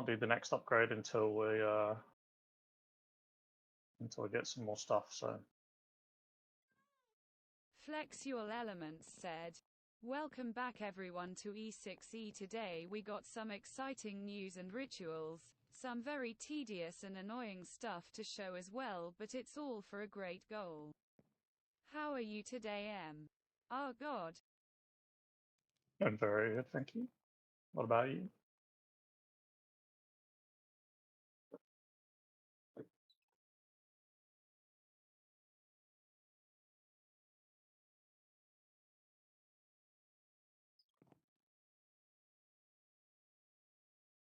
can't do the next upgrade until we get some more stuff. So Flex Your Elements said, "Welcome back everyone to E6E. Today we got some exciting news and rituals, some very tedious and annoying stuff to show as well, but it's all for a great goal. How are you today, M? Oh God." I'm very good, thank you. What about you?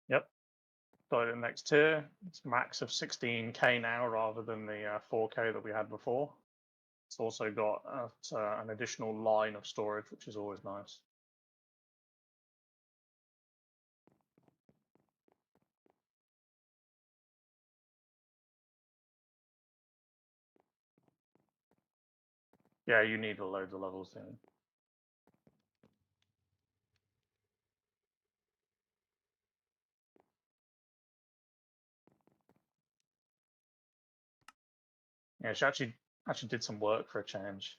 Yep, got it next tier. It's max of 16K now rather than the 4K that we had before. It's also got an additional line of storage, which is always nice. Yeah, you need loads of levels in. Yeah, she actually did some work for a change.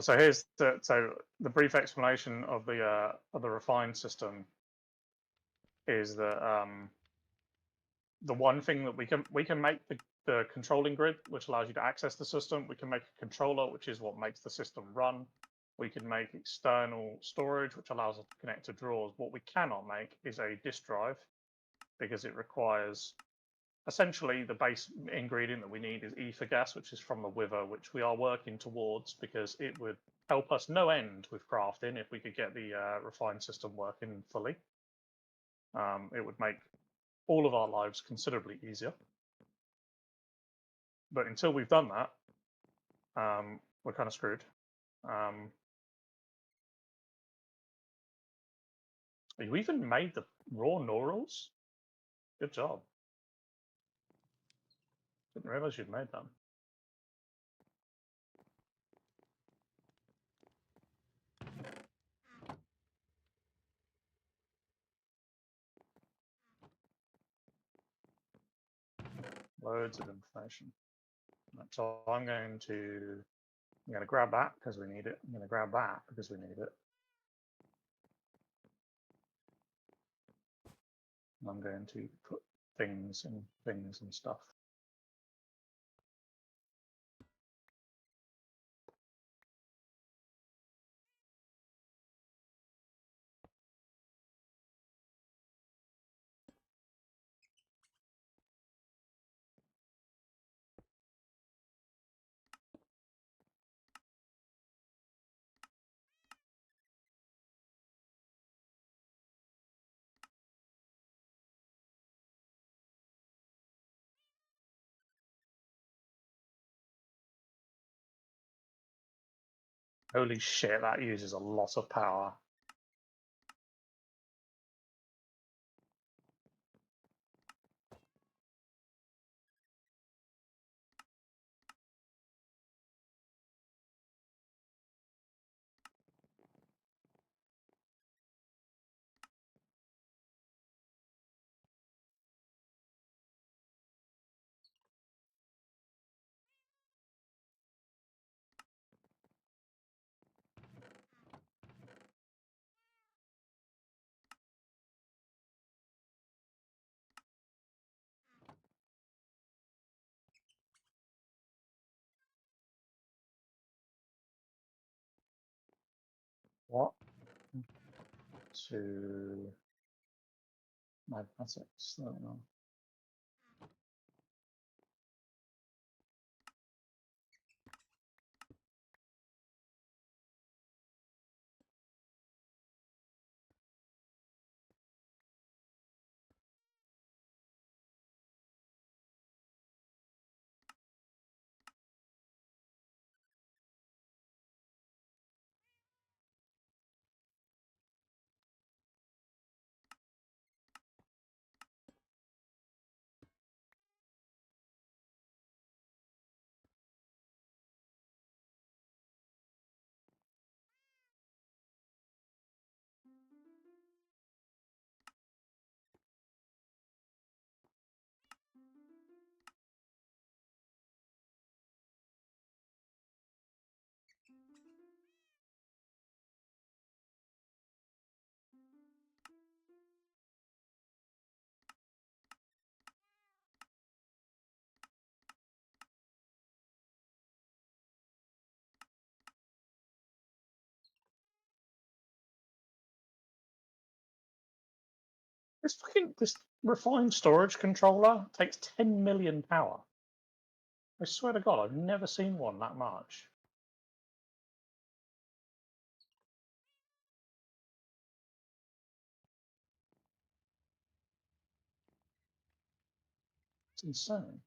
So here's the brief explanation of the refined system is that the one thing that we can make the controlling grid, which allows you to access the system. We can make a controller, which is what makes the system run. We can make external storage, which allows us to connect to drawers. What we cannot make is a disk drive because it requires essentially the base ingredient that we need is ether gas, which is from the Wither, which we are working towards because it would help us no end with crafting if we could get the refined system working fully. It would make all of our lives considerably easier. But until we've done that, we're kind of screwed. You even made the raw neurals? Good job. Didn't realize you'd made them. Loads of information. So I'm going to grab that because we need it. I'm going to grab that because we need it. I'm going to put things and stuff. Holy shit, that uses a lot of power. What? To Mathematics. I don't know. This refined storage controller takes 10 million power. I swear to God, I've never seen one that much. It's insane.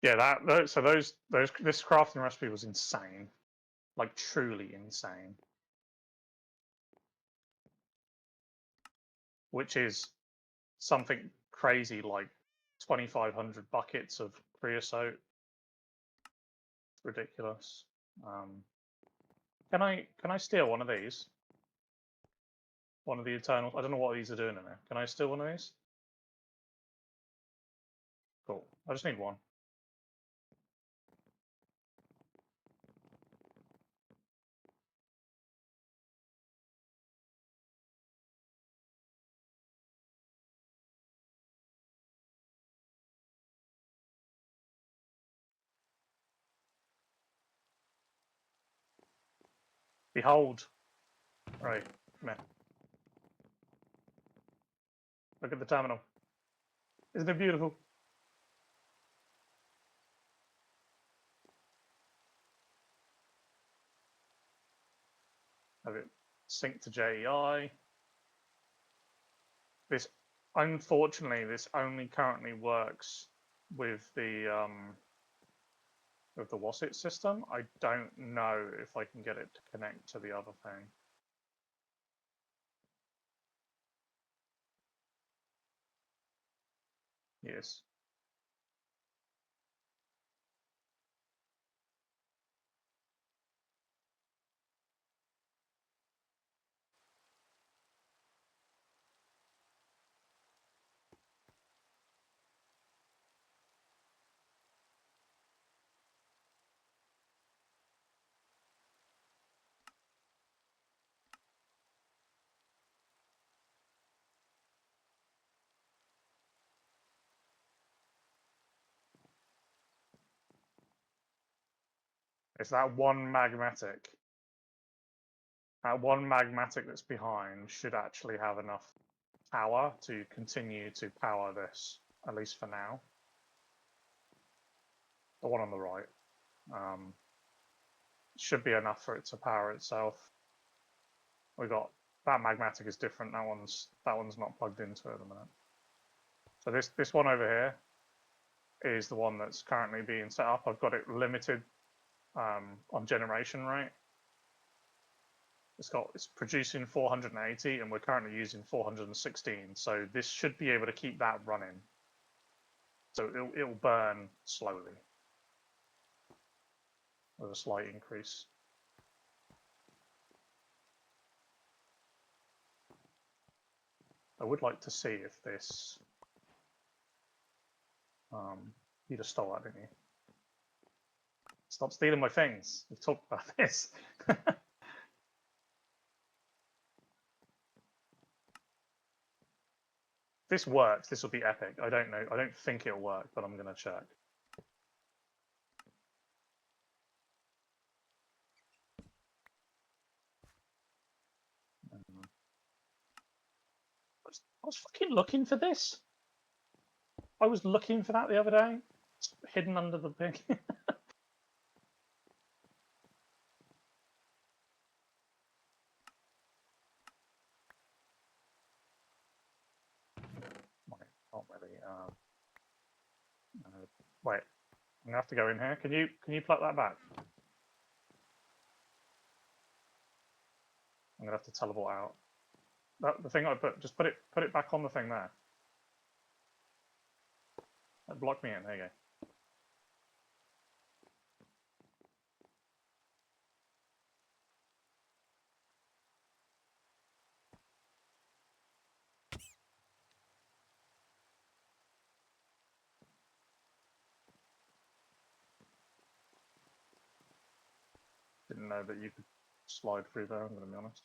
Yeah, this crafting recipe was insane, like truly insane. Which is something crazy like 2,500 buckets of creosote. It's ridiculous. Can I steal one of these? One of the Eternals? I don't know what these are doing in there. Can I steal one of these? Cool. I just need one. Behold. Right. Come here. Look at the terminal. Isn't it beautiful? Have it sync to JEI. This, unfortunately, this only currently works with the WASIT system. I don't know if I can get it to connect to the other thing. Yes. It's that one magmatic. That one magmatic that's behind should actually have enough power to continue to power this, at least for now. The one on the right. Should be enough for it to power itself. We got that magmatic is different. That one's not plugged into it at the minute. So this one over here is the one that's currently being set up. I've got it limited on generation rate. It's producing 480, and we're currently using 416. So this should be able to keep that running. So it'll burn slowly with a slight increase. I would like to see if this. You just stole that, didn't you? Stop stealing my things. We've talked about this. If this works, this will be epic. I don't know. I don't think it'll work, but I'm going to check. I was fucking looking for this. I was looking for that the other day. It's hidden under the thing. Not really. Wait, I'm gonna have to go in here. Can you plug that back? I'm gonna have to teleport out. The thing I put, just put it back on the thing there. Block me in. There you go. Didn't know that you could slide through there. I'm gonna be honest.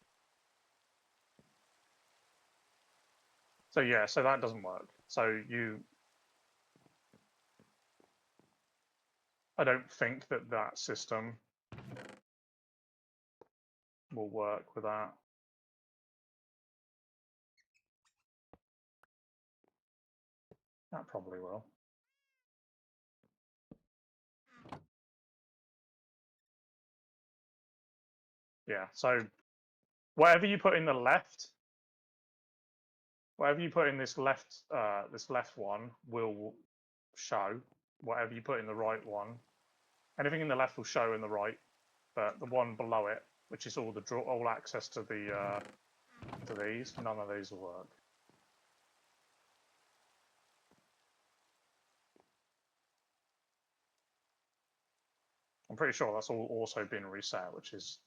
So yeah, so that doesn't work. So I don't think that system will work with that. That probably will. Yeah, so whatever you put in the left, whatever you put in this left one will show. Whatever you put in the right one, anything in the left will show in the right, but the one below it, which is all access to the to these, none of these will work. I'm pretty sure that's all also been reset, which is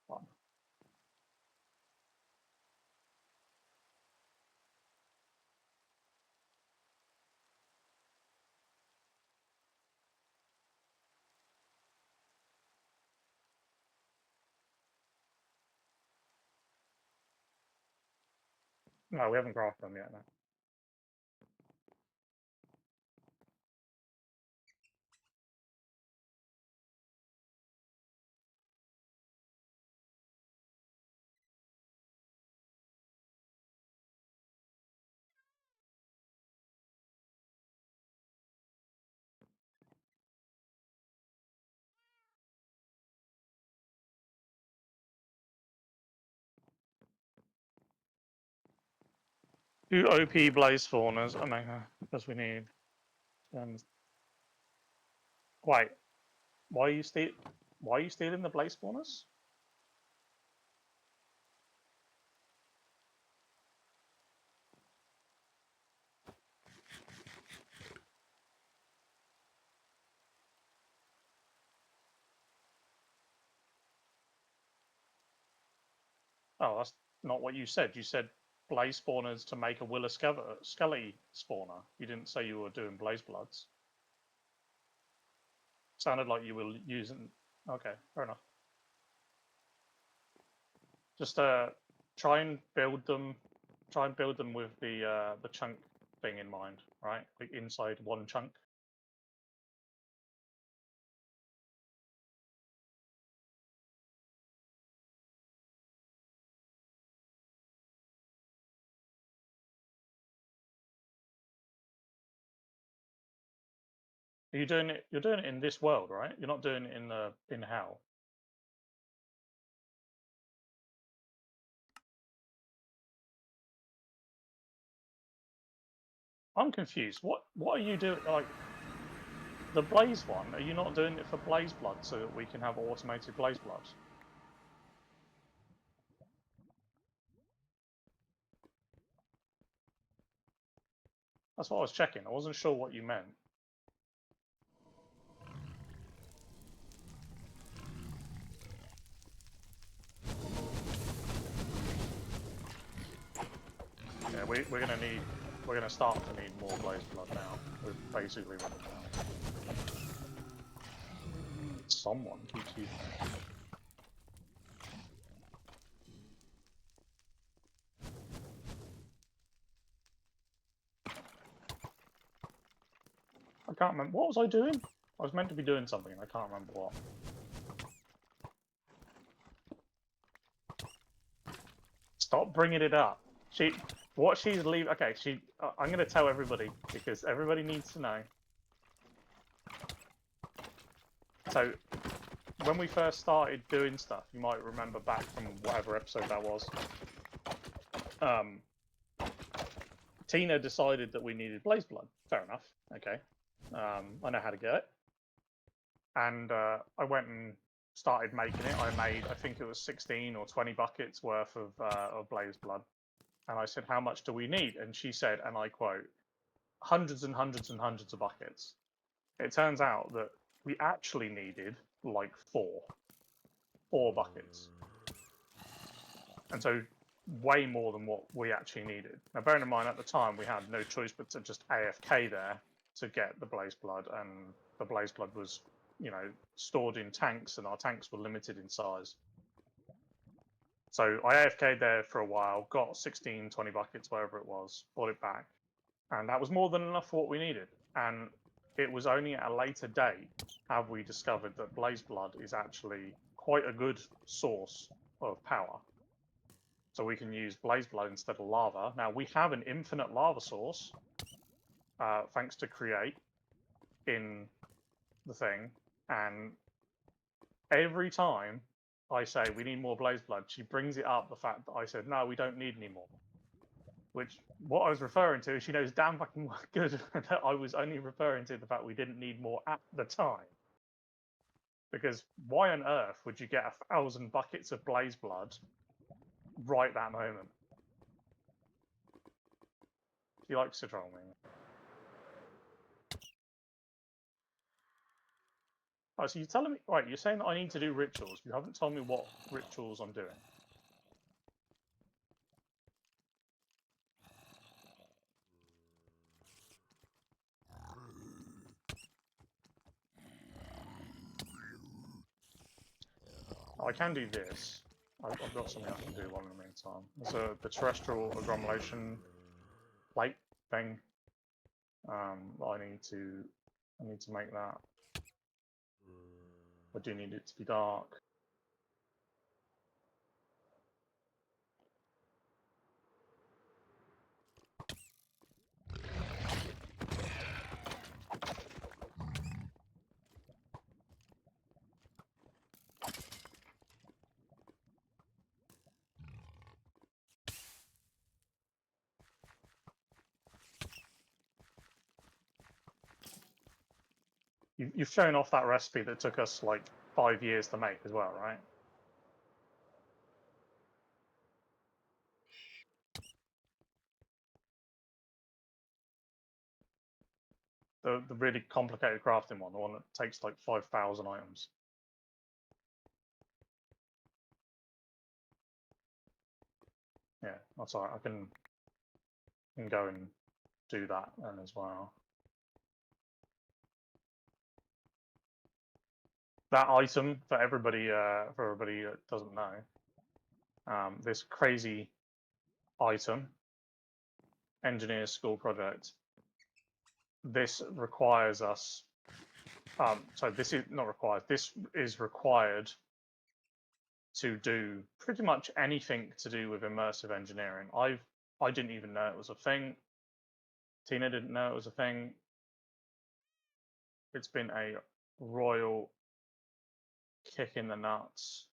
fun. No, we haven't graphed them yet. No. Two OP blaze spawners, Omega, because we need. Wait, why are you stealing the blaze spawners? Oh, that's not what you said. You said blaze spawners to make a Willa Skelly spawner. You didn't say you were doing blaze bloods. Sounded like you were using. Okay, fair enough. Just try and build them. Try and build them with the chunk thing in mind, right? Like inside one chunk. Are you doing it? You're doing it in this world, right? You're not doing it in hell. I'm confused. What are you doing? Like the blaze one? Are you not doing it for blaze blood so that we can have automated blaze blood? That's what I was checking. I wasn't sure what you meant. Yeah, we're gonna start to need more blaze blood now. We're basically running out. Someone keeps using it. I can't remember. What was I doing? I was meant to be doing something. I can't remember what. Stop bringing it up. What she's leaving. Okay, I'm going to tell everybody because everybody needs to know. So, when we first started doing stuff, you might remember back from whatever episode that was. Tina decided that we needed blaze blood. Fair enough. Okay. I know how to get it. And I went and started making it. I think it was 16 or 20 buckets worth of blaze blood. And I said, how much do we need? And she said, and I quote, hundreds and hundreds and hundreds of buckets. It turns out that we actually needed like four buckets. And so way more than what we actually needed. Now, bearing in mind, at the time, we had no choice but to just AFK there to get the blaze blood. And the blaze blood was, you know, stored in tanks, and our tanks were limited in size. So I AFK'd there for a while, got 16, 20 buckets, whatever it was, brought it back. And that was more than enough for what we needed. And it was only at a later date have we discovered that blaze blood is actually quite a good source of power. So we can use blaze blood instead of lava. Now, we have an infinite lava source, thanks to Create in the thing. And every time I say we need more blaze blood, she brings it up the fact that I said, no, we don't need any more. Which, what I was referring to, she knows damn fucking good that I was only referring to the fact we didn't need more at the time. Because why on earth would you get 1,000 buckets of blaze blood right that moment? She likes to troll me. Oh, so you're telling me, right, you're saying that I need to do rituals. You haven't told me what rituals I'm doing. I can do this. I've got something I can do one in the meantime. There's the terrestrial agglomulation plate thing. I need to make that. I do need it to be dark. You've shown off that recipe that took us like 5 years to make as well, right? The really complicated crafting one, the one that takes like 5,000 items. Yeah, that's alright. I can go and do that then as well. That item for everybody that doesn't know, this crazy item, engineer school project. This requires us. So this is not required. This is required to do pretty much anything to do with immersive engineering. I didn't even know it was a thing. Tina didn't know it was a thing. It's been a royal kick in the nuts.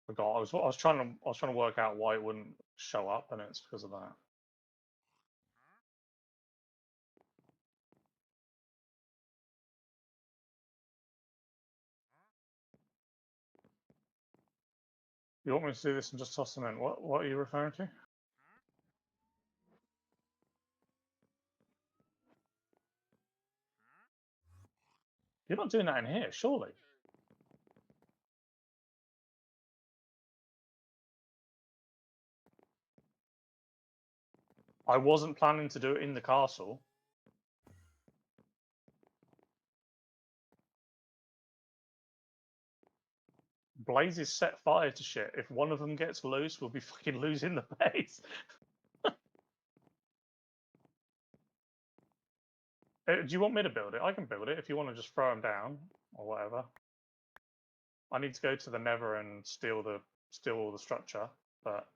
Forgot. I was trying to work out why it wouldn't show up, and it's because of that. You want me to do this and just toss them in? What are you referring to? You're not doing that in here, surely. I wasn't planning to do it in the castle. Blazes set fire to shit. If one of them gets loose, we'll be fucking losing the base. Do you want me to build it? I can build it if you want to just throw them down or whatever. I need to go to the Nether and steal all the structure, but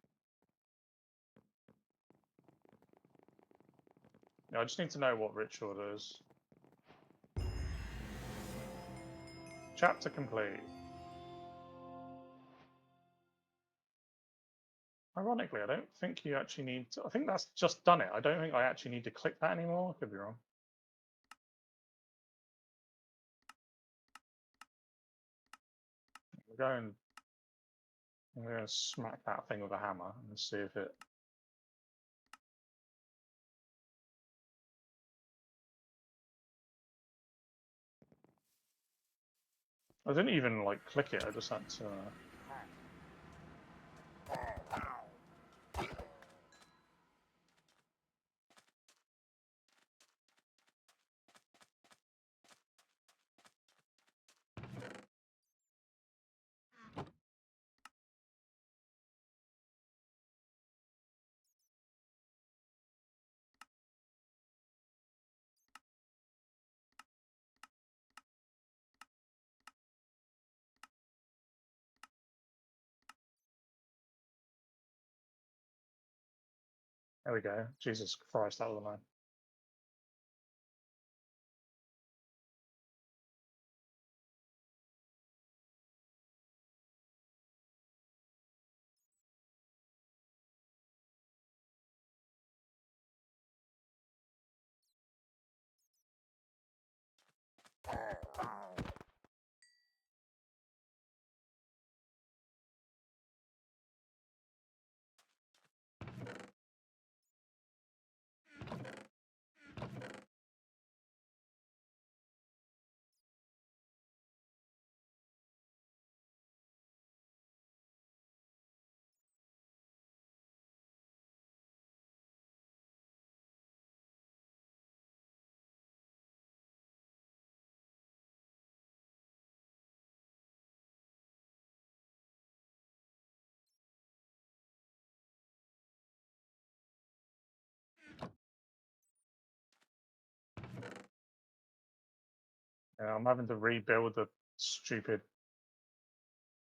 yeah, I just need to know what ritual it is. Chapter complete. Ironically, I don't think you actually need to. I think that's just done it. I don't think I actually need to click that anymore. I could be wrong. I'm going to smack that thing with a hammer and see if it. I didn't even like click it. I just had to. There we go. Jesus Christ, that was annoying. Yeah, I'm having to rebuild the stupid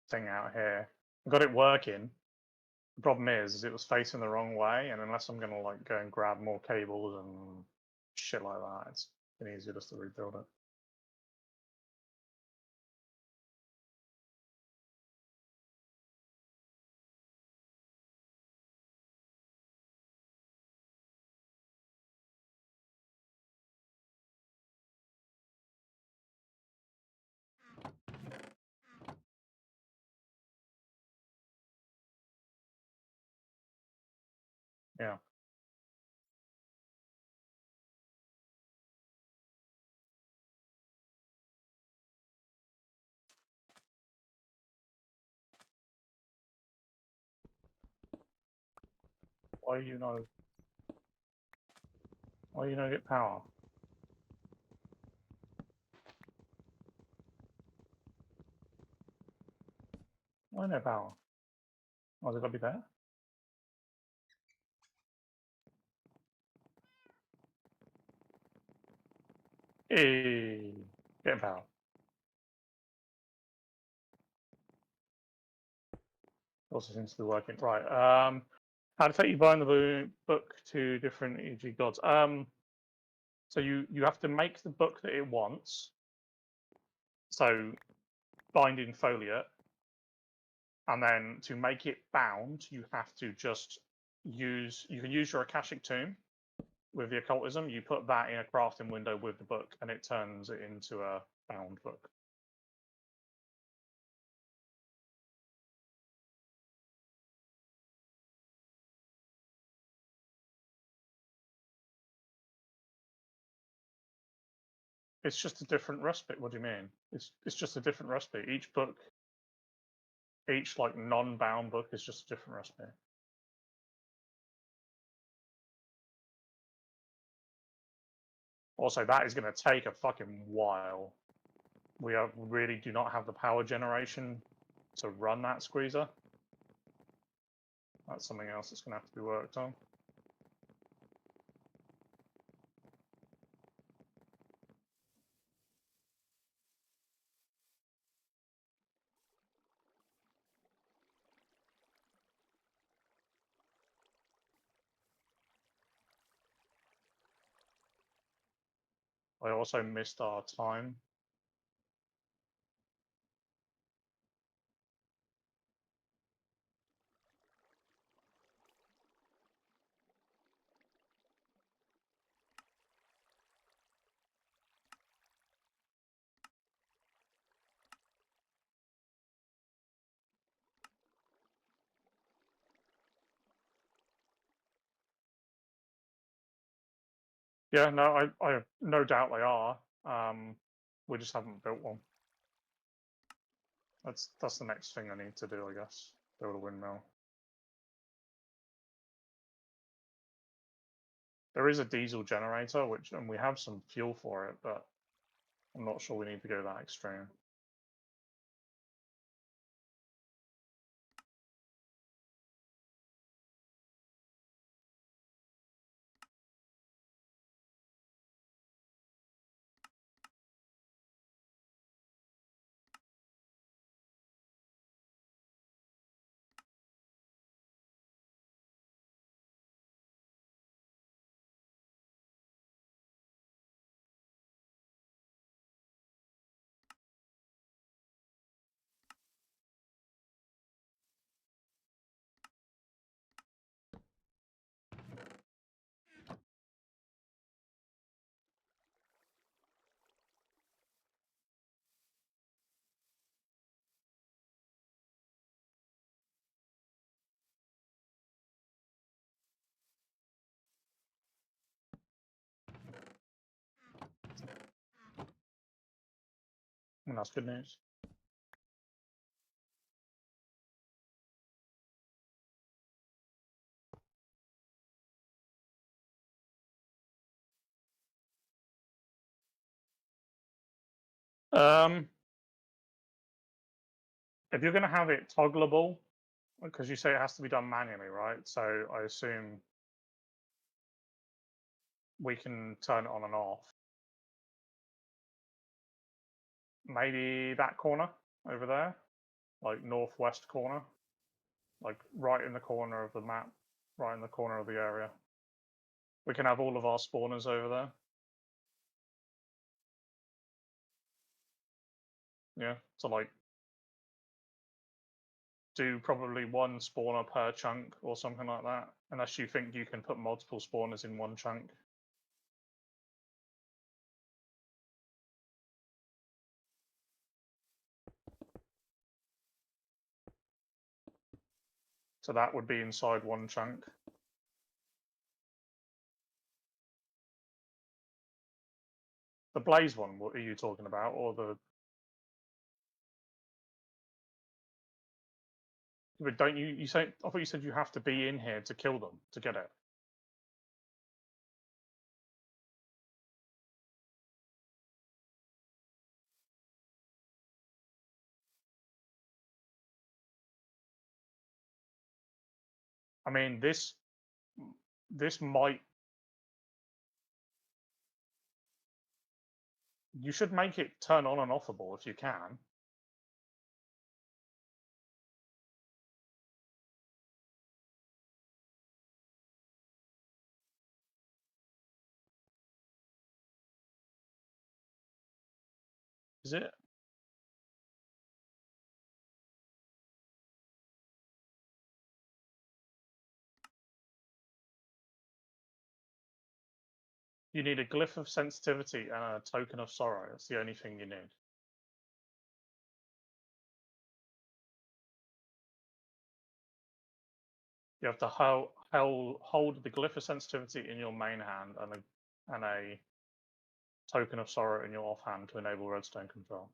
thing out here. I got it working. The problem is it was facing the wrong way, and unless I'm gonna like go and grab more cables and shit like that, it's been easier just to rebuild it. Yeah. Why you know? Why you not get power? Why no power? Oh, is it gotta be there? Hey, getting power. Also seems to be working. Right. How to take you buying the book to different EG gods. So you have to make the book that it wants. So binding foliate, and then to make it bound, you have to just use. You can use your Akashic Tomb with the occultism. You put that in a crafting window with the book, and it turns it into a bound book. It's just a different recipe. What do you mean? It's just a different recipe. Each book, each like non-bound book is just a different recipe. Also, that is going to take a fucking while. We really do not have the power generation to run that squeezer. That's something else that's going to have to be worked on. I also missed our time. Yeah, no, I have no doubt they are. We just haven't built one. That's the next thing I need to do, I guess. Build a windmill. There is a diesel generator, and we have some fuel for it, but I'm not sure we need to go that extreme. And that's good news. If you're going to have it toggleable, because you say it has to be done manually, right? So I assume we can turn it on and off. Maybe that corner over there, like northwest corner, like right in the corner of the map, right in the corner of the area. We can have all of our spawners over there. Yeah, so like do probably one spawner per chunk or something like that, unless you think you can put multiple spawners in one chunk. So that would be inside one chunk. The blaze one, what are you talking about? Or the... But don't you say, I thought you said you have to be in here to kill them to get it. I mean, this might... You should make it turn on and offable if you can. Is it? You need a glyph of sensitivity and a token of sorrow. That's the only thing you need. You have to hold the glyph of sensitivity in your main hand and a Token of Sorrow in your offhand to enable redstone control.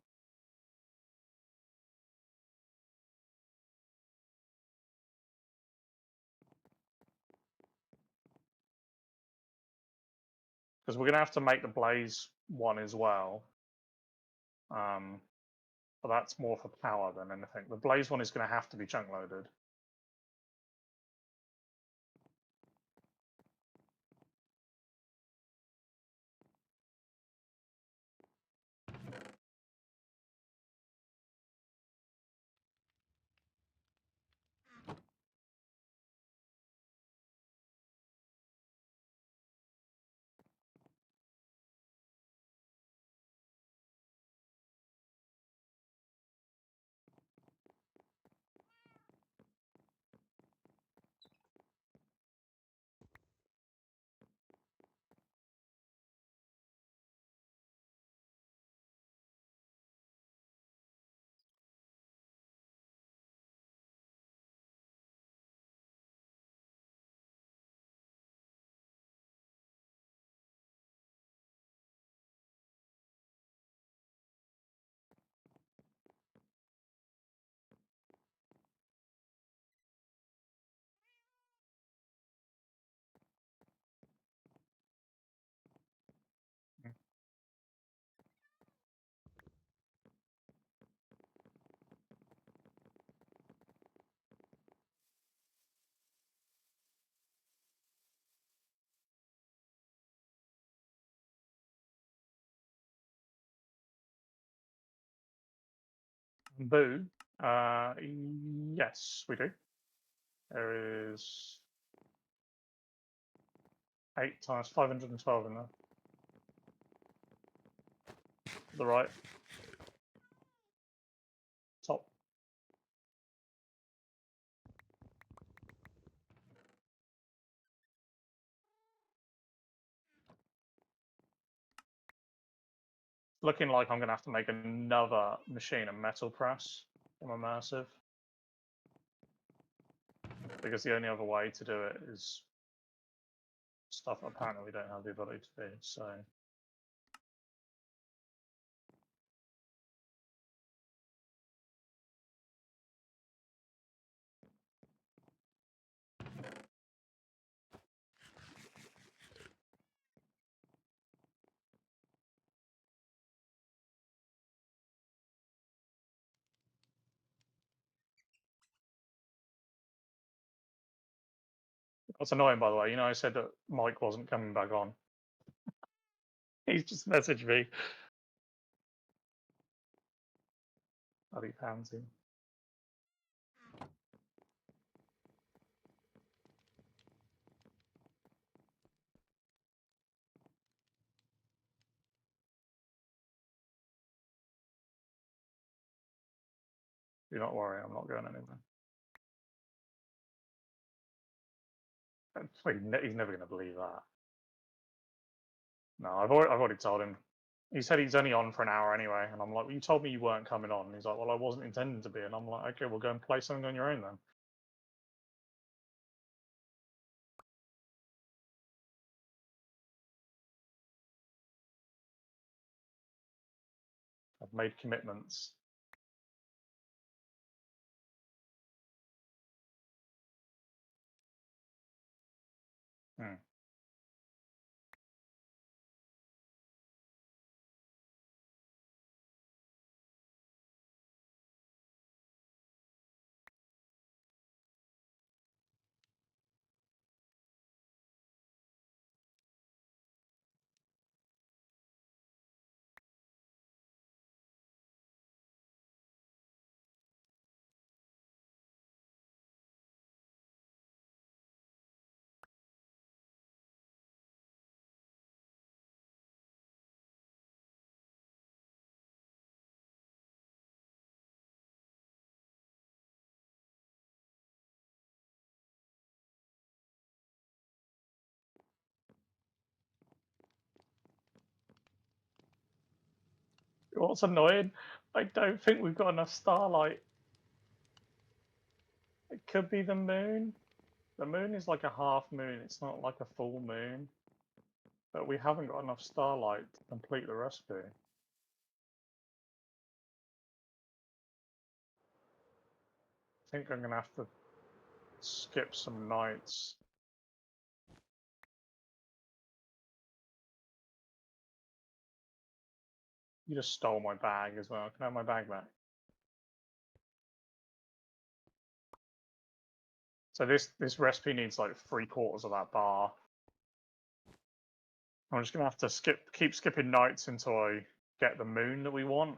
Because we're going to have to make the Blaze one as well. But that's more for power than anything. The Blaze one is going to have to be chunk loaded. Boo. Yes, we do. There is 8 times 512 in there. To the right. Top. Looking like I'm going to have to make another machine, a metal press from Immersive. Because the only other way to do it is stuff apparently we don't have the ability to do, so... That's annoying, by the way. You know, I said that Mike wasn't coming back on. He's just messaged me. Bloody pansy. Do not worry, I'm not going anywhere. He's never going to believe that. No, I've already told him. He said he's only on for an hour anyway, and I'm like, well, you told me you weren't coming on. And he's like, well, I wasn't intending to be, and I'm like, okay, we'll go and play something on your own then. I've made commitments. Hmm. What's annoying? I don't think we've got enough starlight. It could be the moon. The moon is like a half moon. It's not like a full moon. But we haven't got enough starlight to complete the recipe. I think I'm going to have to skip some nights. You just stole my bag as well. Can I have my bag back? So this recipe needs like 3/4 of that bar. I'm just gonna have to keep skipping nights until I get the moon that we want.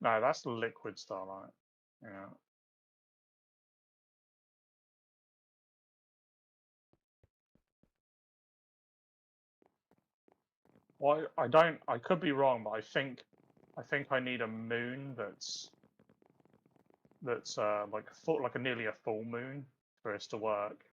No, that's liquid starlight. Yeah. Well, I don't. I could be wrong, but I think I need a moon that's like like a nearly a full moon for this to work.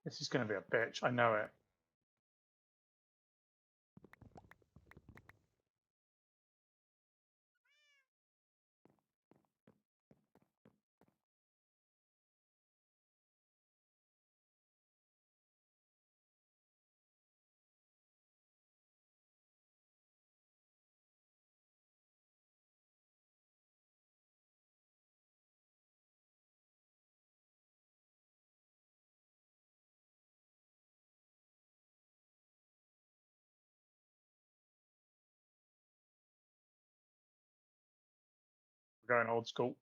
This is gonna be a bitch. I know it. We're going old school.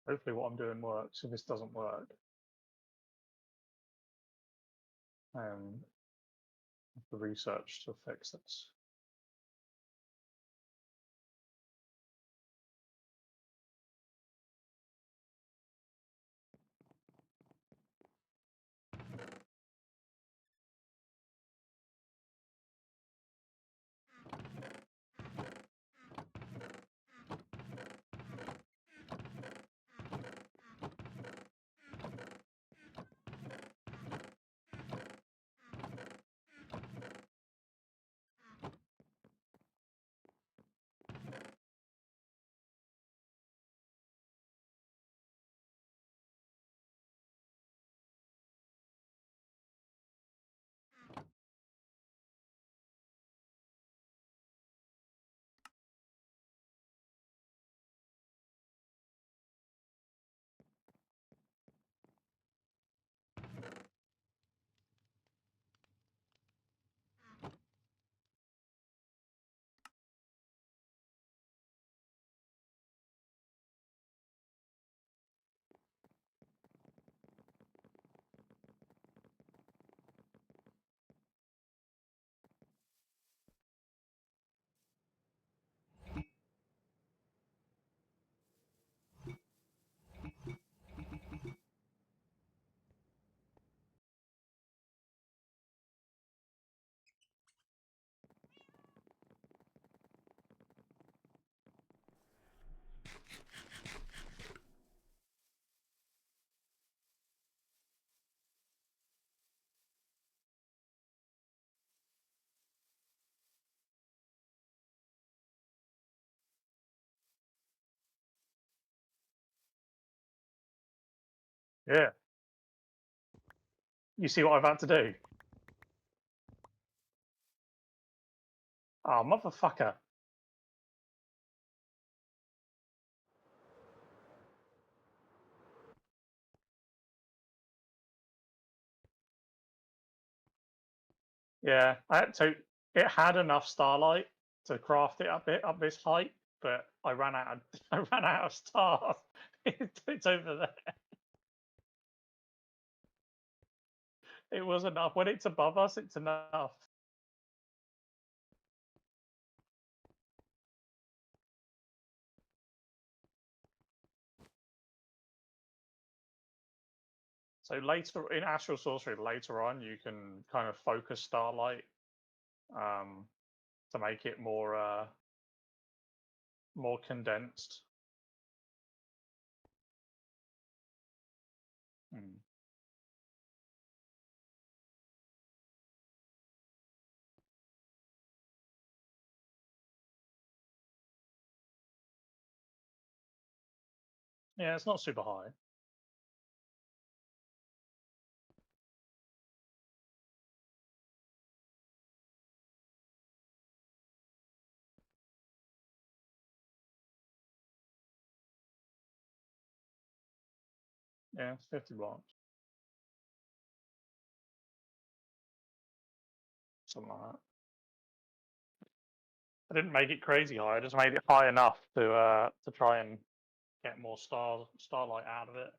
Hopefully, what I'm doing works. If this doesn't work, the research to fix this. Yeah. You see what I've had to do? Oh, motherfucker. Yeah, I had to. It had enough starlight to craft it up this height, but I ran out. Of, I ran out of stars. It's over there. It was enough. When it's above us, it's enough. So later in Astral Sorcery, later on, you can kind of focus starlight to make it more condensed. Hmm. Yeah, it's not super high. Yeah, it's 50 blocks, something like that. I didn't make it crazy high. I just made it high enough to try and get more starlight out of it.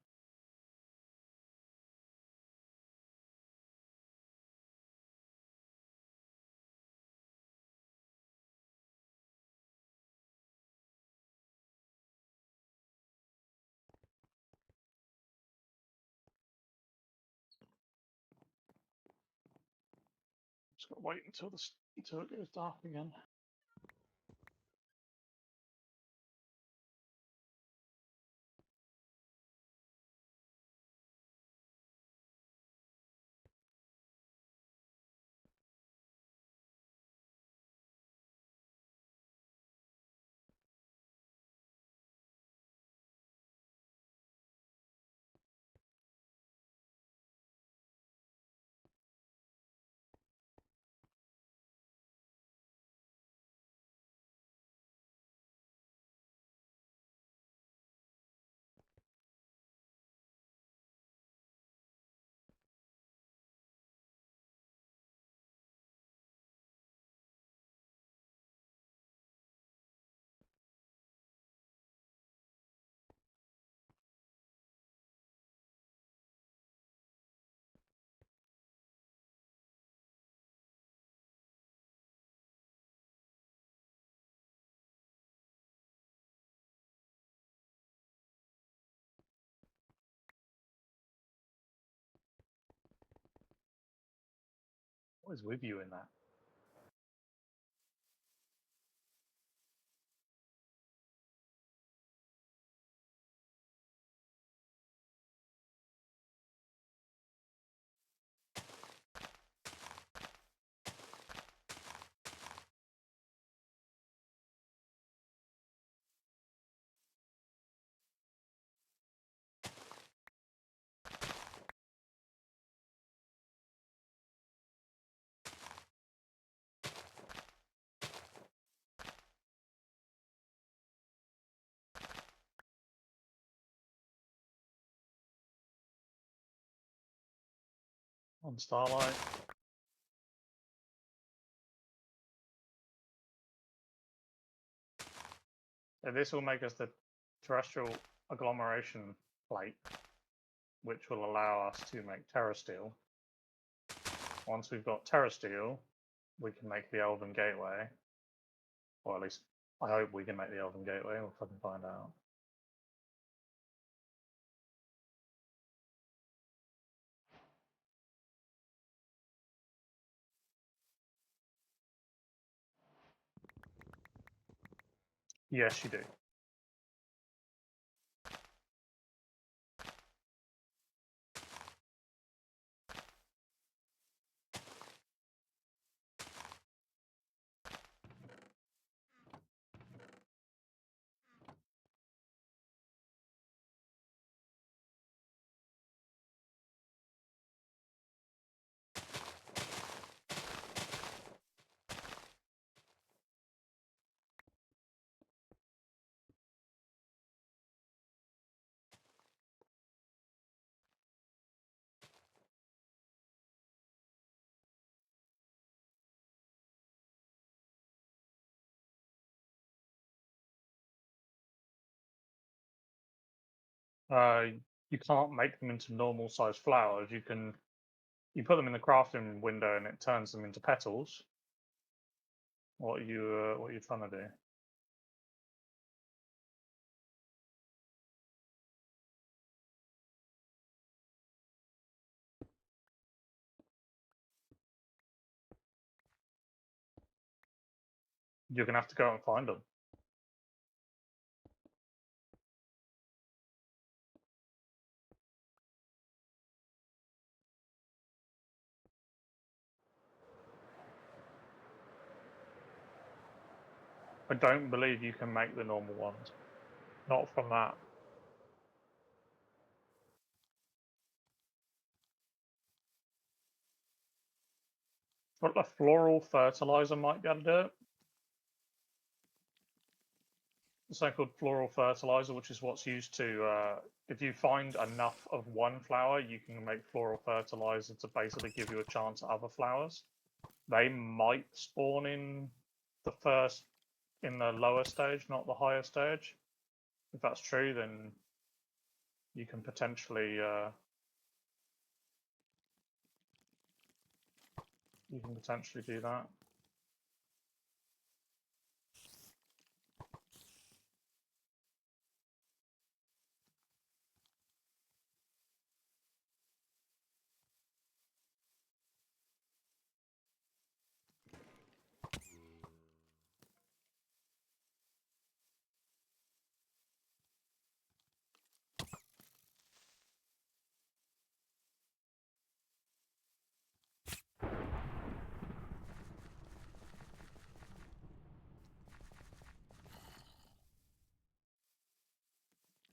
Just gotta wait until it goes dark again. What is with you in that? On starlight. So this will make us the terrestrial agglomeration plate, which will allow us to make terrasteel. Once we've got terrasteel, we can make the Elven Gateway. Or at least I hope we can make the Elven Gateway. We'll fucking find out. Yes, you do. You can't make them into normal sized flowers. You put them in the crafting window and it turns them into petals. What are you trying to do? You're gonna have to go and find them. I don't believe you can make the normal ones. Not from that. But the floral fertilizer might be able to do it. Something called floral fertilizer, which is what's used to, if you find enough of one flower, you can make floral fertilizer to basically give you a chance at other flowers. They might spawn in the lower stage, not the higher stage. If that's true, then you can potentially do that.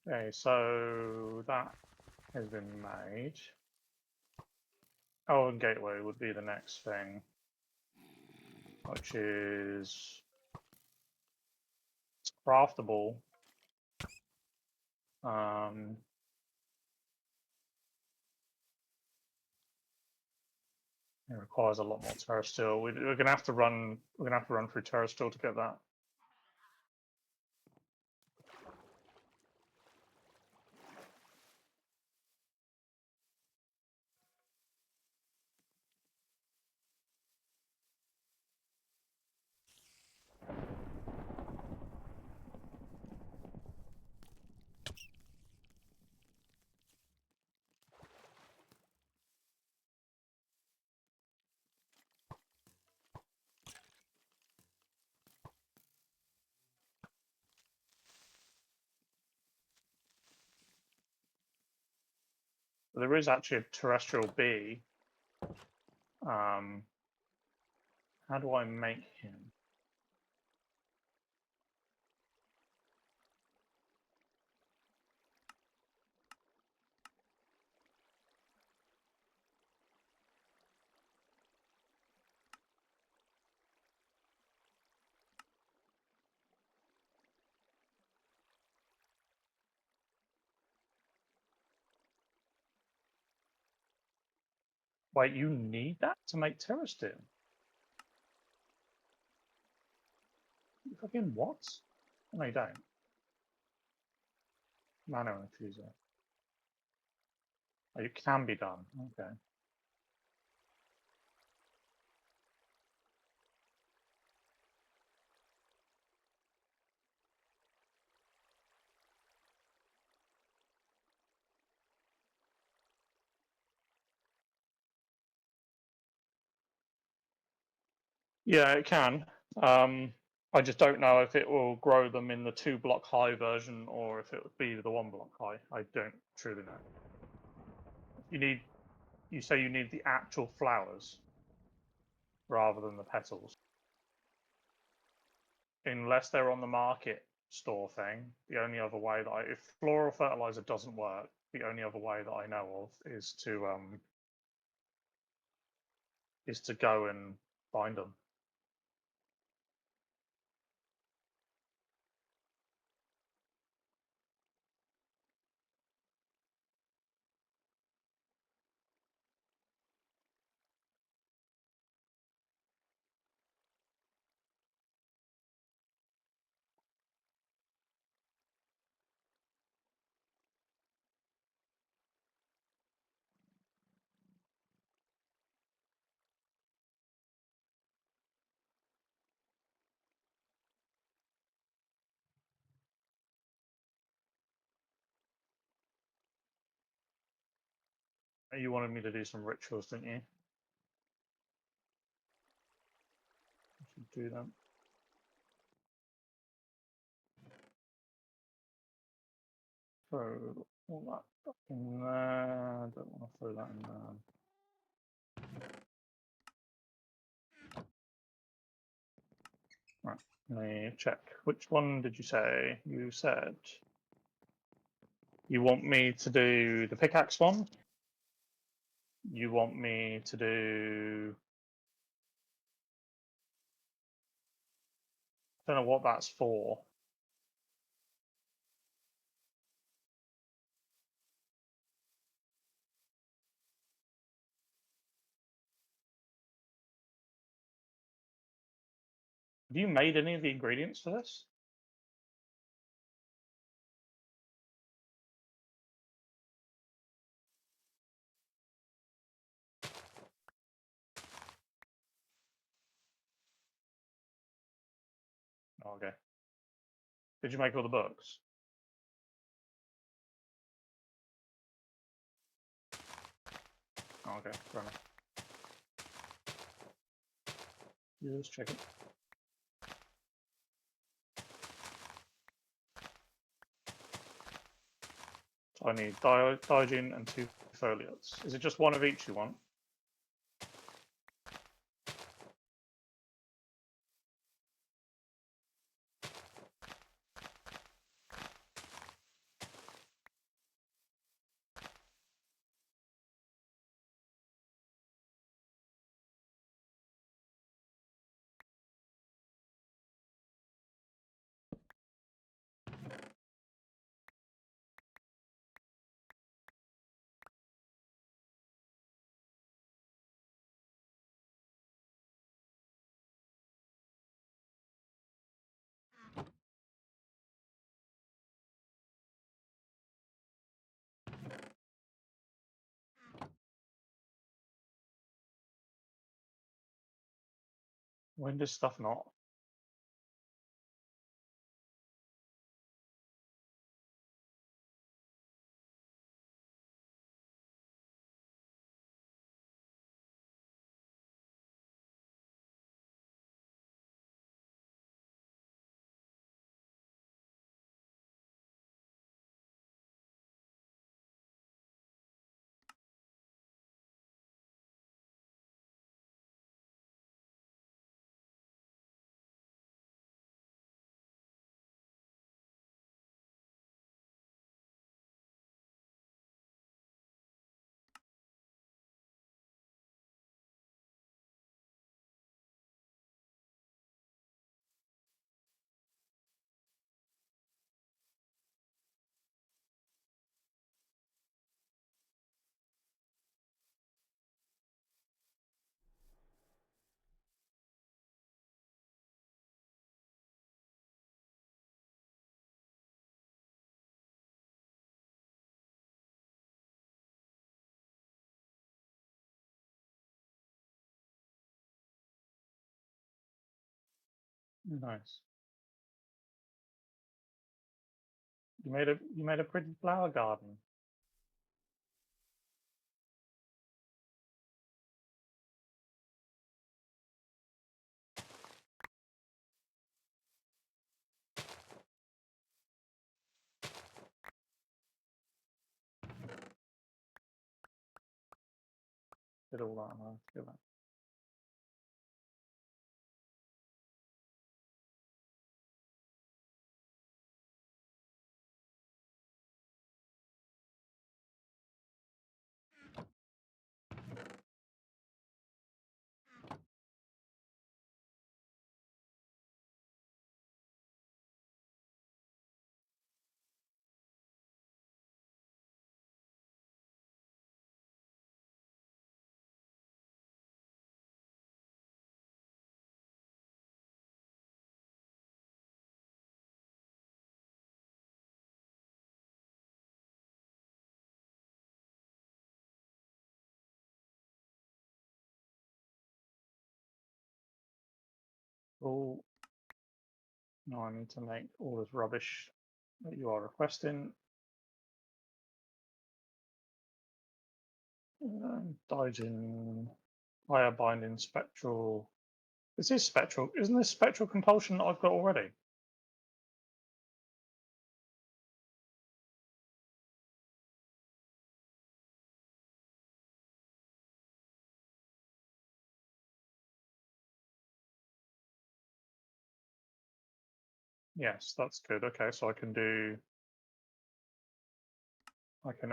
Okay, so that has been made. Oh, and gateway would be the next thing, which is craftable. It requires a lot more terrasteel. We're gonna have to run. We're gonna have to run through terrasteel to get that. There is actually a terrestrial bee. How do I make him? Wait, you need that to make terrasteel? You fucking what? No, you don't. Nano infuser. Oh, it can be done. Okay. Yeah, it can. I just don't know if it will grow them in the 2 block high version or if it would be the 1 block high. I don't truly know. You say you need the actual flowers rather than the petals. Unless they're on the market store thing, the only other way that if floral fertilizer doesn't work, the only other way that I know of is to go and find them. You wanted me to do some rituals, didn't you? I should do them. Throw all that stuff in there. I don't want to throw that in there. Right, let me check. Which one did you say? You said you want me to do the pickaxe one? You want me to do... I don't know what that's for. Have you made any of the ingredients for this? Oh, okay. Did you make all the books? Oh, okay, fair enough. Just check it. So I need Diogen and 2 foliates. Is it just one of each you want? When does stuff not? Nice. You made a pretty flower garden. Did all that. Nice. Good. Oh, now I need to make all this rubbish that you are requesting. Daijin, higher binding, spectral. This is spectral. Isn't this spectral compulsion that I've got already? Yes, that's good. Okay, so I can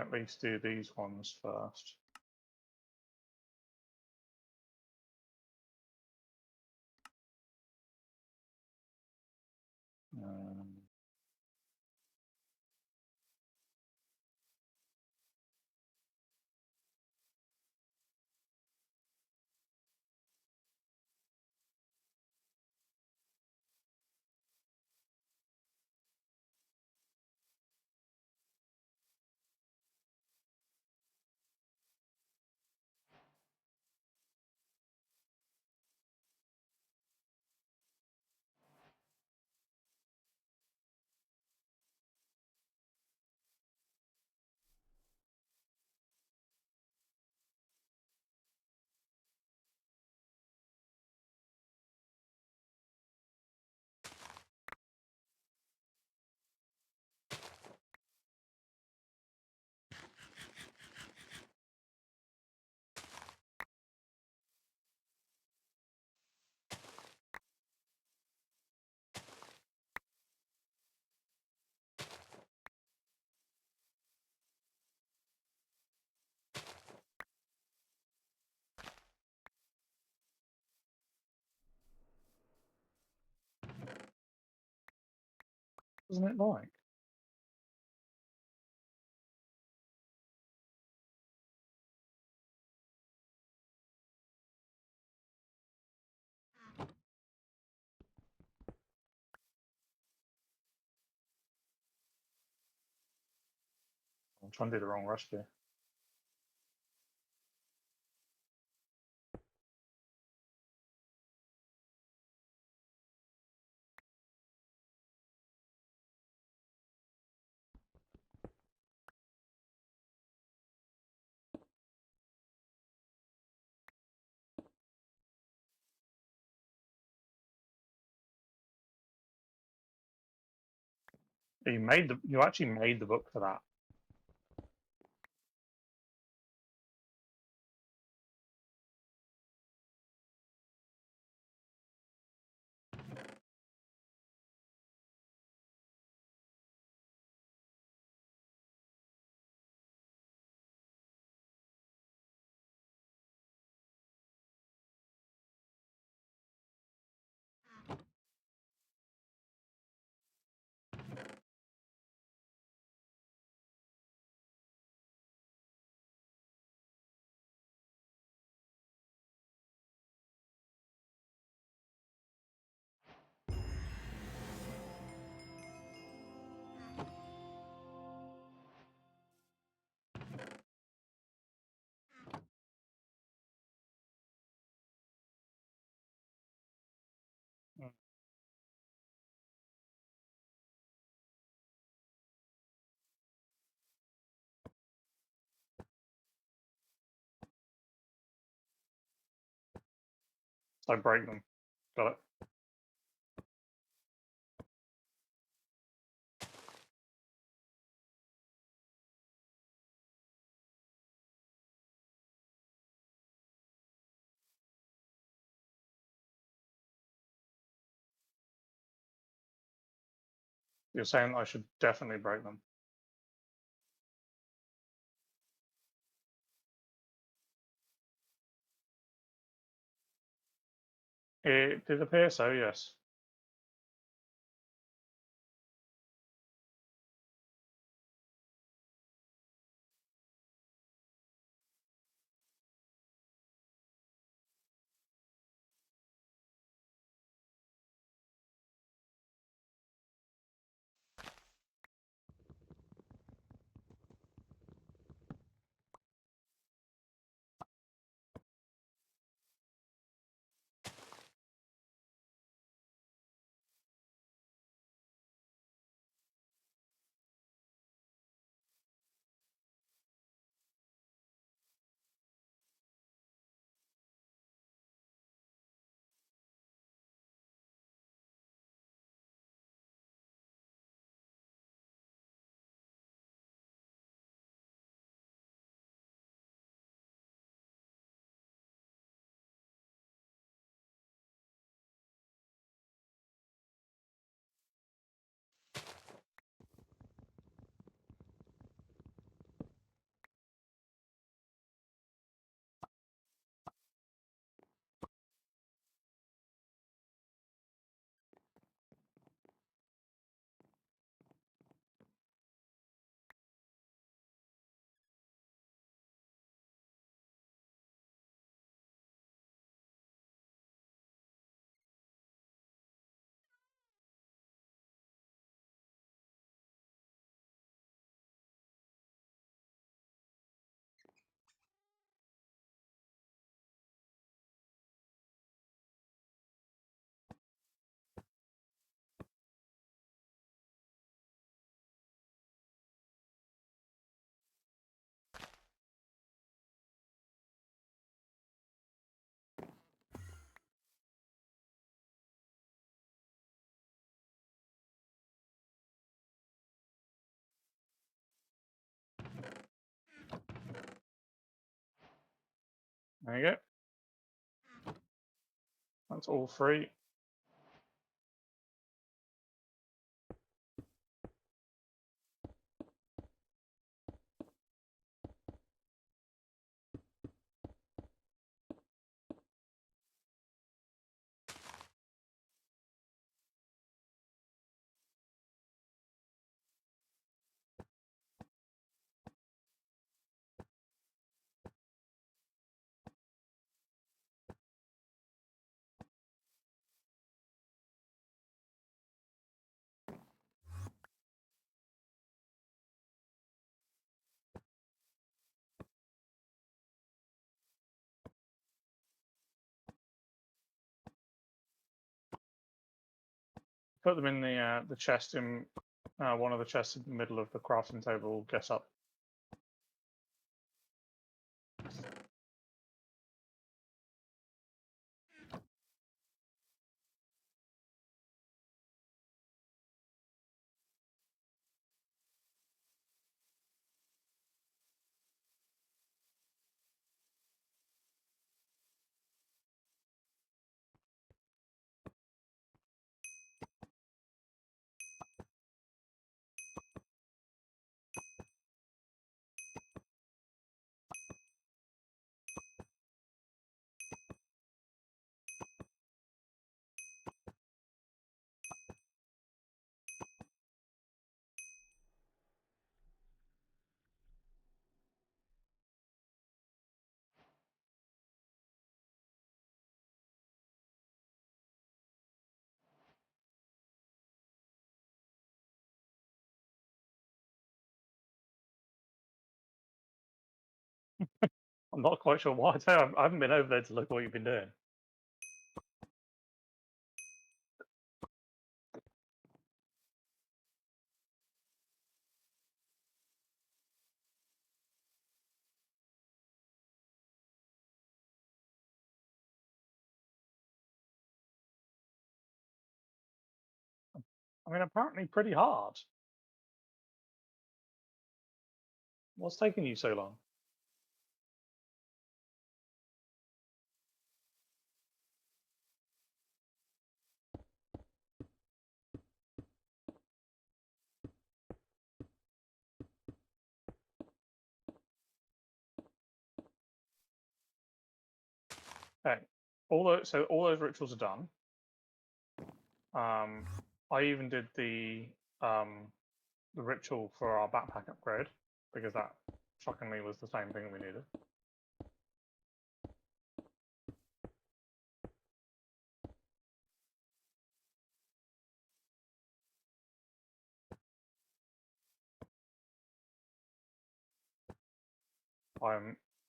at least do these ones first. Um, Isn't it like? I'm trying to do the wrong recipe. You actually made the book for that. Mm. So break them. Got it. You're saying I should definitely break them. It did appear so, yes. There you go. That's all free. Put them in the chest in one of the chests in the middle of the crafting table. Guess up. I'm not quite sure why. I haven't been over there to look what you've been doing. I mean, apparently pretty hard. What's taking you so long? Okay, all those rituals are done. I even did the ritual for our backpack upgrade because that shockingly was the same thing we needed.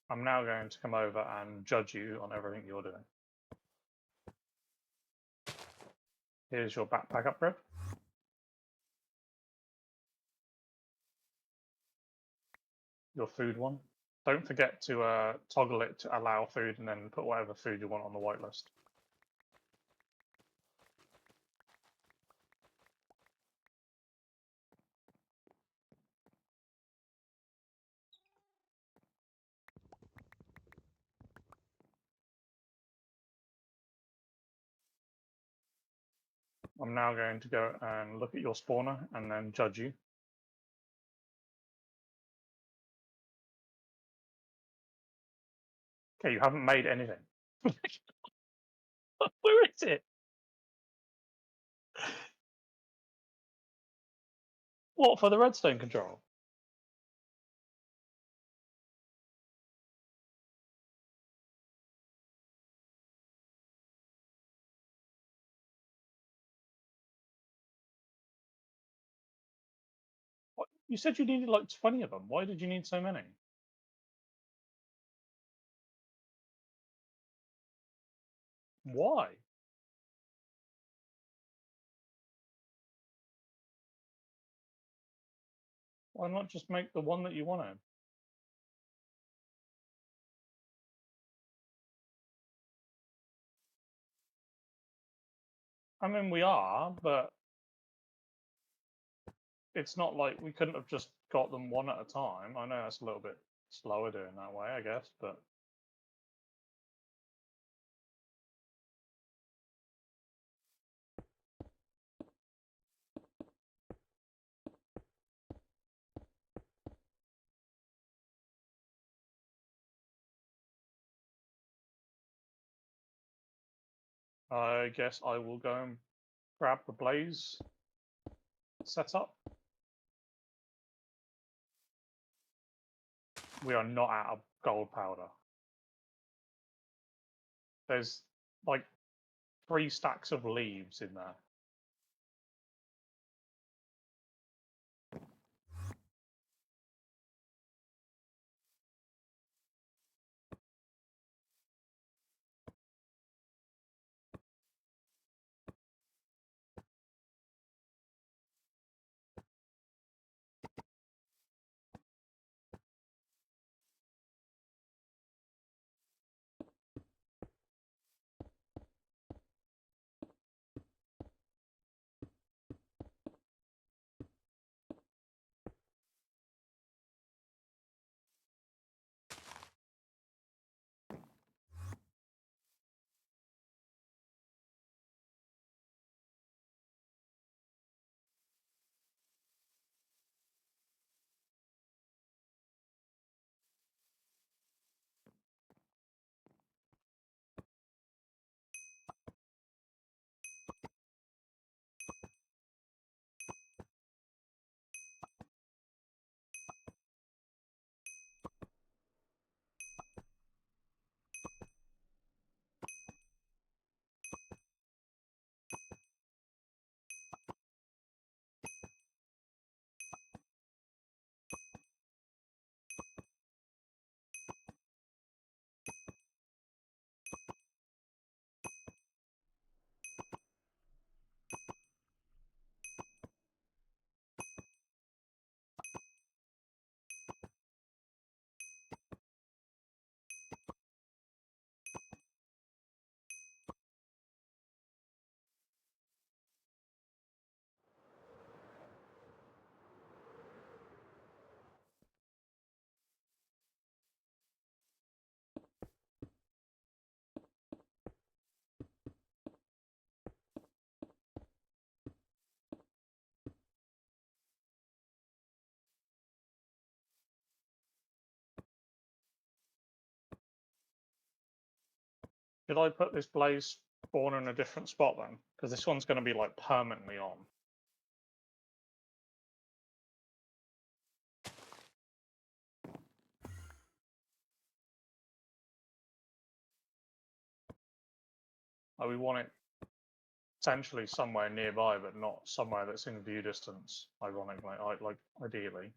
I'm now going to come over and judge you on everything you're doing. Here's your backpack upgrade. Your food one. Don't forget to toggle it to allow food and then put whatever food you want on the whitelist. I'm now going to go and look at your spawner and then judge you. Okay, you haven't made anything. Where is it? What, for the redstone control? What? You said you needed like 20 of them. Why did you need so many? Why? Why not just make the one that you wanted? I mean, we are, but it's not like we couldn't have just got them one at a time. I know that's a little bit slower doing that way, I guess, but I guess I will go and grab the blaze setup. We are not out of gold powder. There's like 3 stacks of leaves in there. Should I put this blaze spawner in a different spot then? Because this one's going to be like permanently on. Like we want it potentially somewhere nearby, but not somewhere that's in view distance. Ironically, like ideally.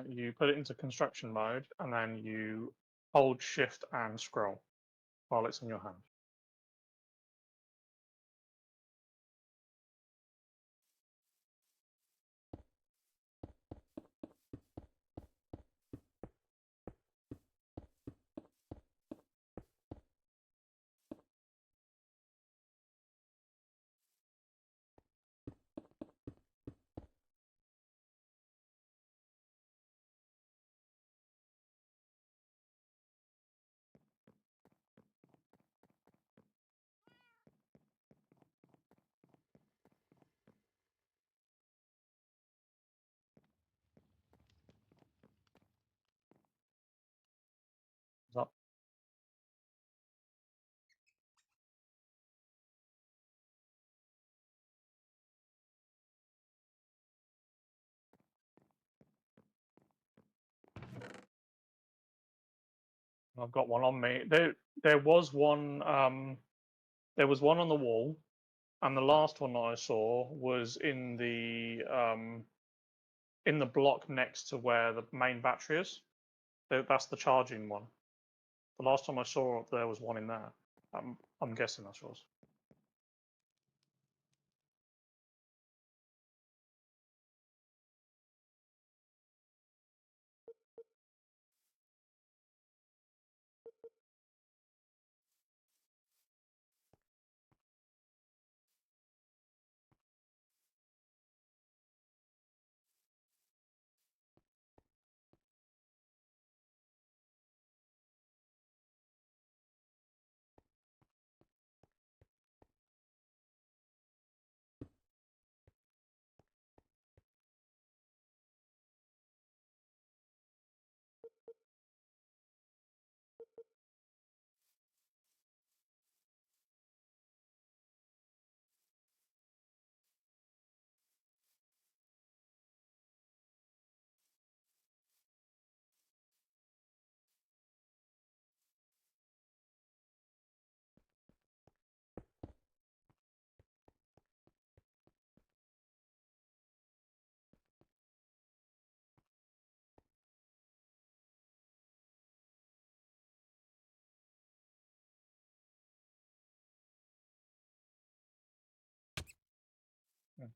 You put it into construction mode, and then you hold shift and scroll while it's in your hand. So I've got one on me. There was one. There was one on the wall, and the last one that I saw was in the block next to where the main battery is. That's the charging one. The last time I saw there was one in there. I'm guessing that's yours. Mm.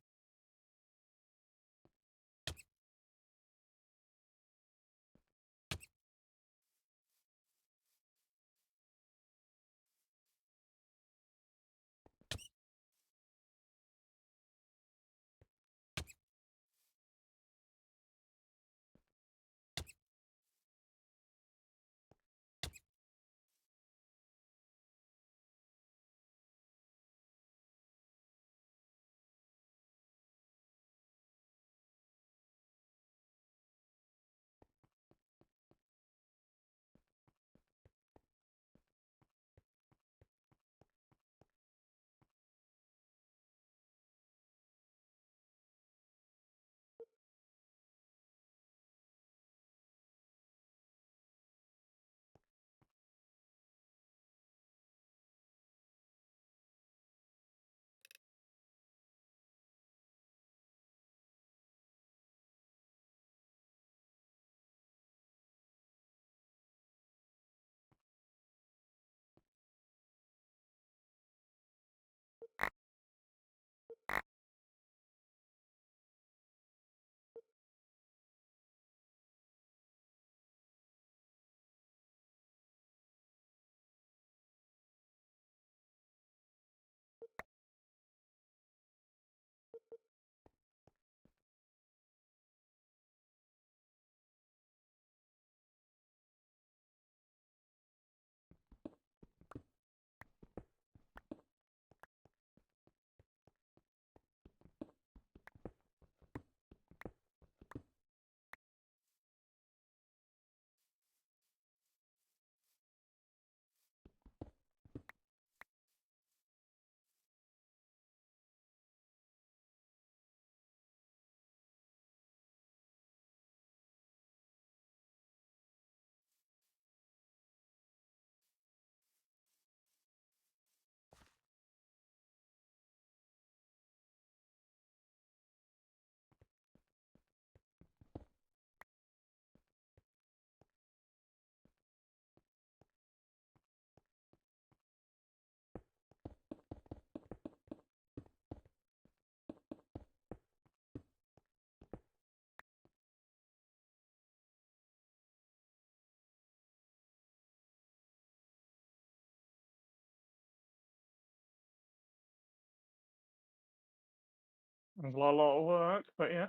There's a lot of work, but yeah.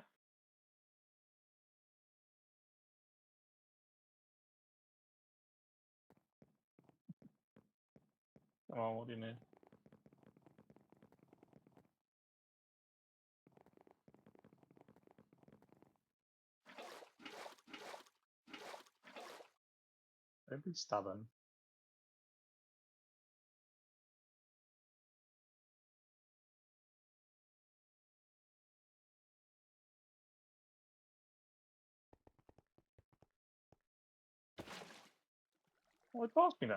Come on, what do you need? Don't be stubborn. Well, it passed me then.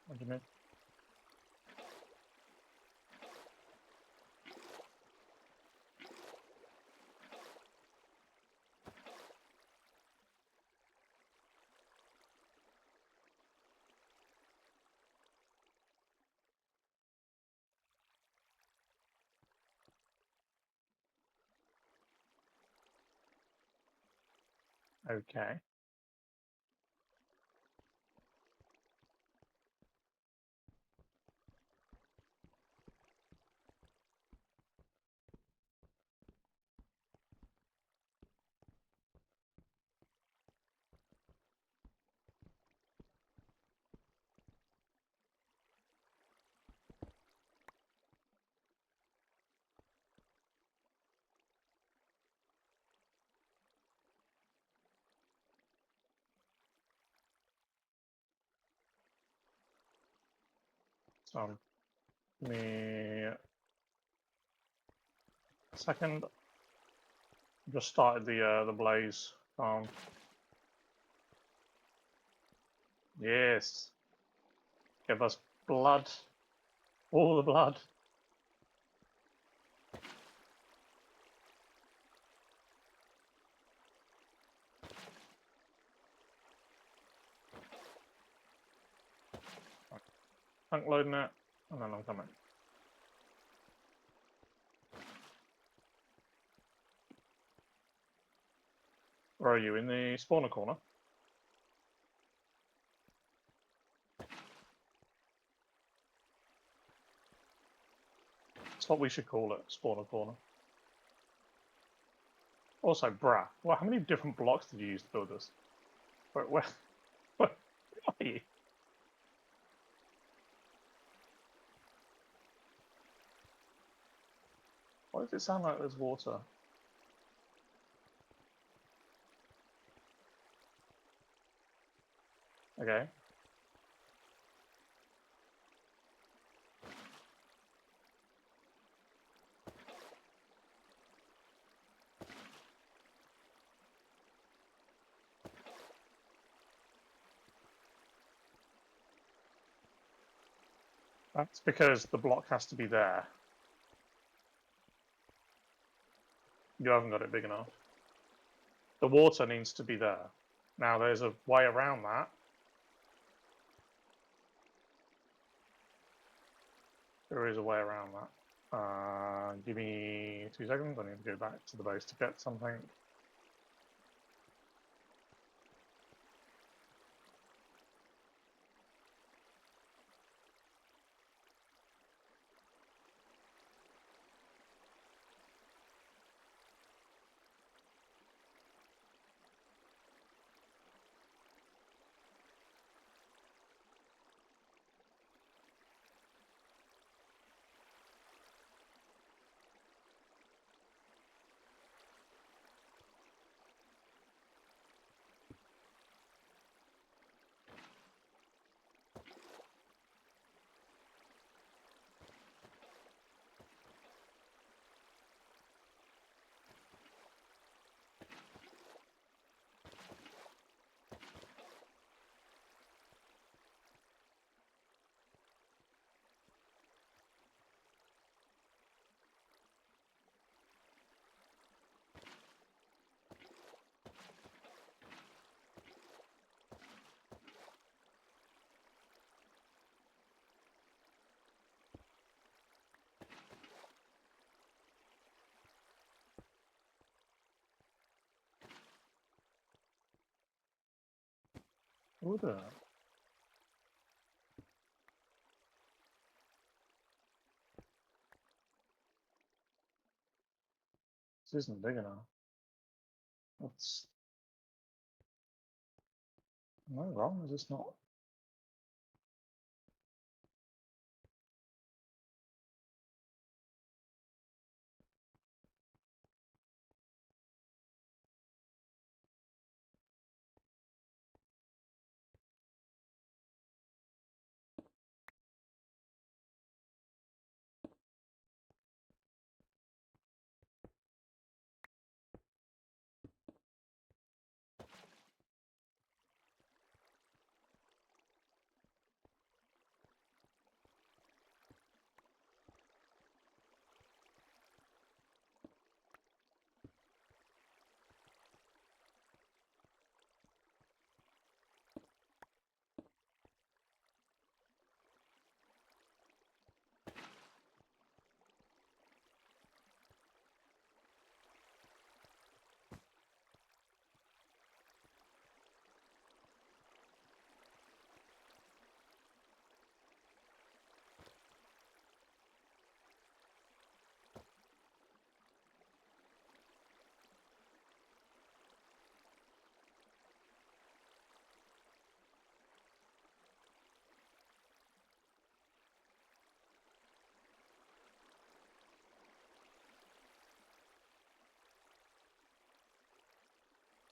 What do you mean? Okay. So, give me a second. Just started the blaze farm. Yes. Give us blood. All the blood. Tank loading it, and then I'm coming. Where are you? In the spawner corner? That's what we should call it, spawner corner. Also, bruh, well, how many different blocks did you use to build this? Where are you? Why does it sound like there's water? Okay. That's because the block has to be there. You haven't got it big enough. The water needs to be there. Now, there's a way around that. There is a way around that. Give me 2 seconds. I need to go back to the base to get something. Order. This isn't big enough. What's... Am I wrong? Is this not?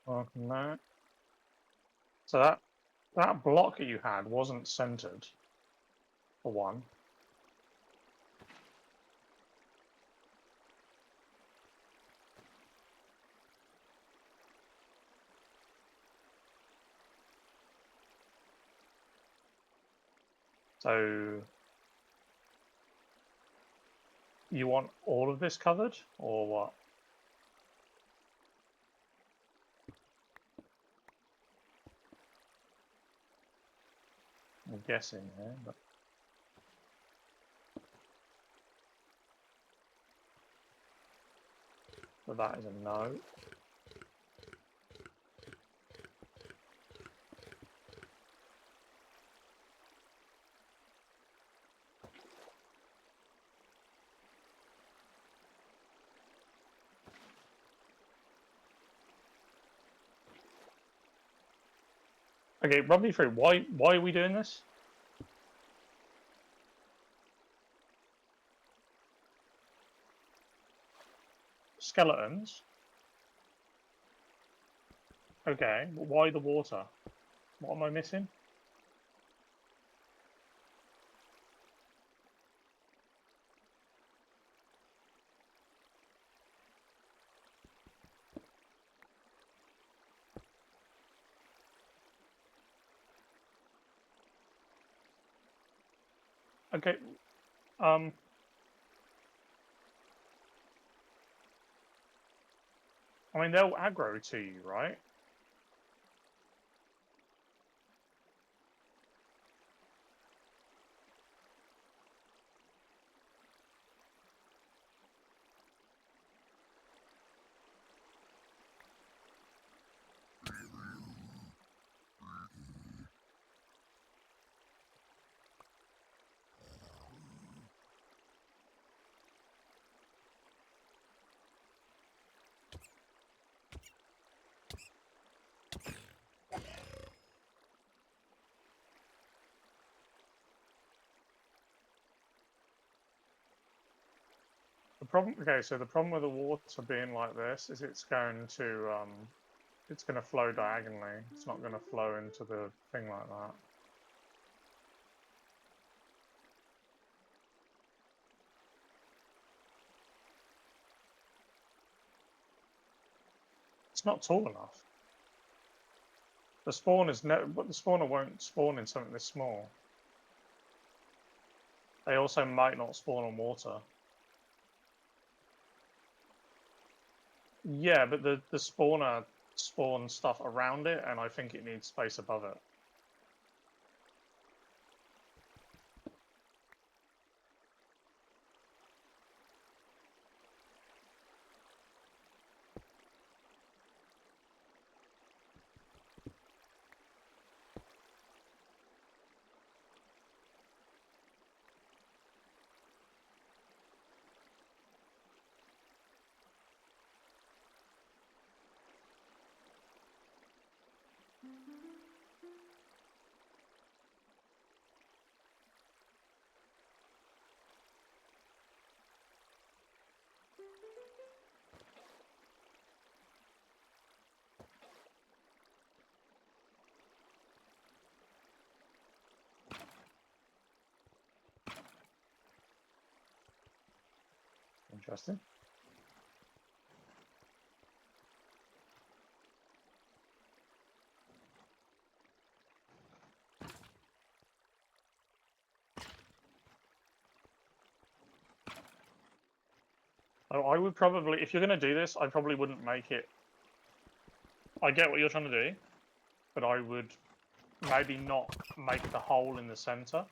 Welcome back. So that block that you had wasn't centered, for one. So you want all of this covered, or what? I'm guessing here, but that is a no. Okay, run me through. Why are we doing this? Skeletons. Okay, but why the water? What am I missing? Okay, I mean they'll aggro to you, right? The problem, okay, so the problem with the water being like this is it's going to flow diagonally. It's not going to flow into the thing like that. It's not tall enough. The spawn is but the spawner won't spawn in something this small. They also might not spawn on water. Yeah, but the spawner spawns stuff around it, and I think it needs space above it. Interesting. I would probably, if you're going to do this, I probably wouldn't make it. I get what you're trying to do, but I would maybe not make the hole in the center.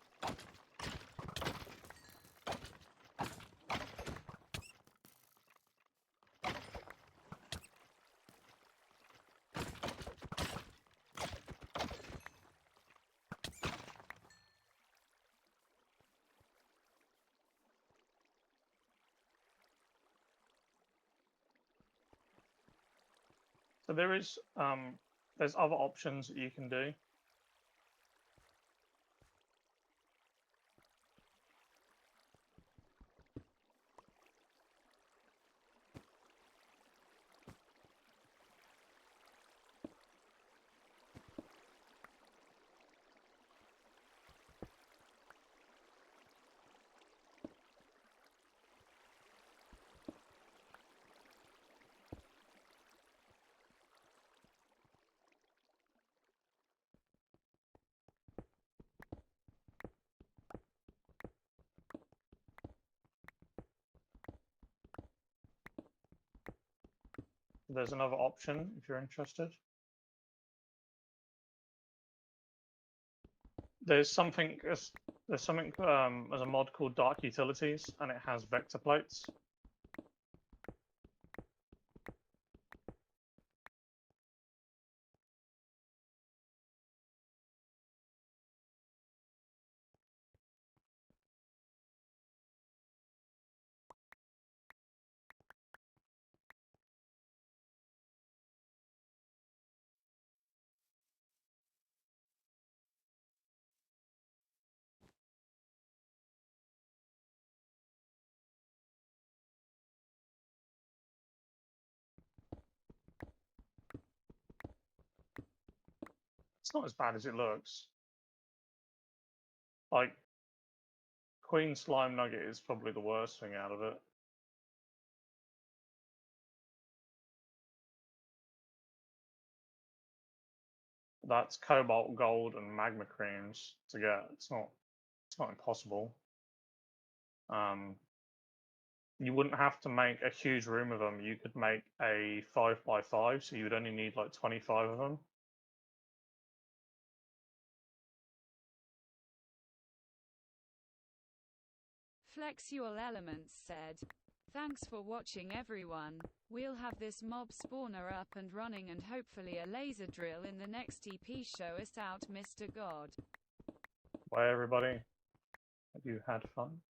So there's other options that you can do. There's another option if you're interested. There's something as a mod called Dark Utilities, and it has vector plates. It's not as bad as it looks. Like, Queen Slime Nugget is probably the worst thing out of it. That's cobalt, gold, and magma creams to get. It's not impossible. You wouldn't have to make a huge room of them. You could make a 5x5, so you would only need like 25 of them. Flexual Elements said, "Thanks for watching everyone. We'll have this mob spawner up and running and hopefully a laser drill in the next EP. Show us out, Mr. God." Bye everybody. Hope you had fun.